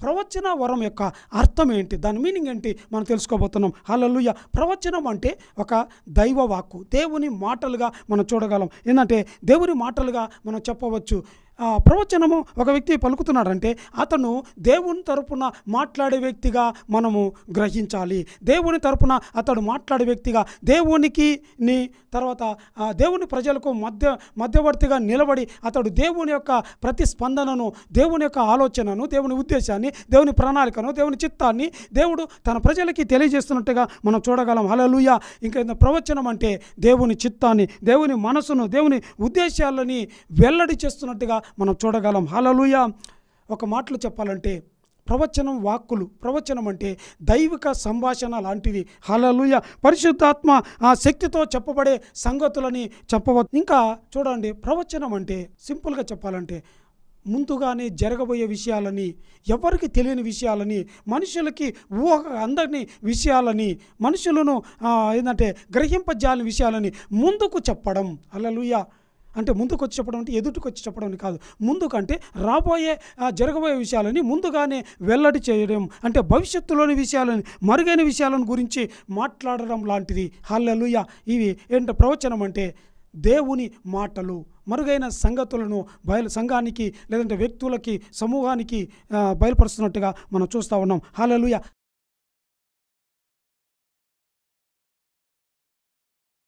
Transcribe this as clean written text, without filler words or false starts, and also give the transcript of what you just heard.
ప్రవచన వరం యొక్క అర్థం ఏంటి, దాని మీనింగ్ ఏంటి మనం తెలుసుకోబోతున్నాం. హల్లెలూయా. ప్రవచనం అంటే ఒక దైవ వాక్కు, దేవుని మాటలుగా మనం చూడగలం. ఏంటంటే దేవుని మాటలుగా మనం చెప్పవచ్చు. ప్రవచనము ఒక వ్యక్తి పలుకుతున్నాడంటే అతను దేవుని తరపున మాట్లాడే వ్యక్తిగా మనము గ్రహించాలి. దేవుని తరపున అతడు మాట్లాడే వ్యక్తిగా దేవునికి తర్వాత దేవుని ప్రజలకు మధ్యవర్తిగా నిలబడి అతడు దేవుని యొక్క ప్రతిస్పందనను, దేవుని యొక్క ఆలోచనను, దేవుని ఉద్దేశాన్ని, దేవుని ప్రణాళికను, దేవుని చిత్తాన్ని దేవుడు తన ప్రజలకి తెలియజేస్తున్నట్టుగా మనం చూడగలం. హల్లెలూయా. ఇంకా ప్రవచనం అంటే దేవుని చిత్తాన్ని, దేవుని మనసును, దేవుని ఉద్దేశాలని వెల్లడి చేస్తున్నట్టుగా మనం చూడగలం. హల్లెలూయా. ఒక మాటలు చెప్పాలంటే ప్రవచనం వాక్కులు, ప్రవచనం అంటే దైవిక సంభాషణ లాంటిది. హల్లెలూయా. పరిశుద్ధాత్మ ఆ శక్తితో చెప్పబడే సంగతులని చెప్పవచ్చు. ఇంకా చూడండి, ప్రవచనం అంటే సింపుల్గా చెప్పాలంటే ముందుగానే జరగబోయే విషయాలని, ఎవరికి తెలియని విషయాలని, మనుషులకి ఊహ అందని విషయాలని, మనుషులను ఏంటంటే గ్రహింపజాలని విషయాలని ముందుకు చెప్పడం. హల్లెలూయా. అంటే ముందుకు వచ్చి చెప్పడం అంటే ఎదుటికి వచ్చి చెప్పడం కాదు, ముందుకంటే రాబోయే జరగబోయే విషయాలని ముందుగానే వెల్లడి చేయడం. అంటే భవిష్యత్తులోని విషయాలని, మరుగైన విషయాలను గురించి మాట్లాడడం లాంటిది. హల్లెలూయా. ఇవి ఏంటంటే ప్రవచనం అంటే దేవుని మాటలు, మరుగైన సంగతులను సంఘానికి లేదంటే వ్యక్తులకి, సమూహానికి బయలుపరుస్తున్నట్టుగా మనం చూస్తూ ఉన్నాం. హల్లెలూయా.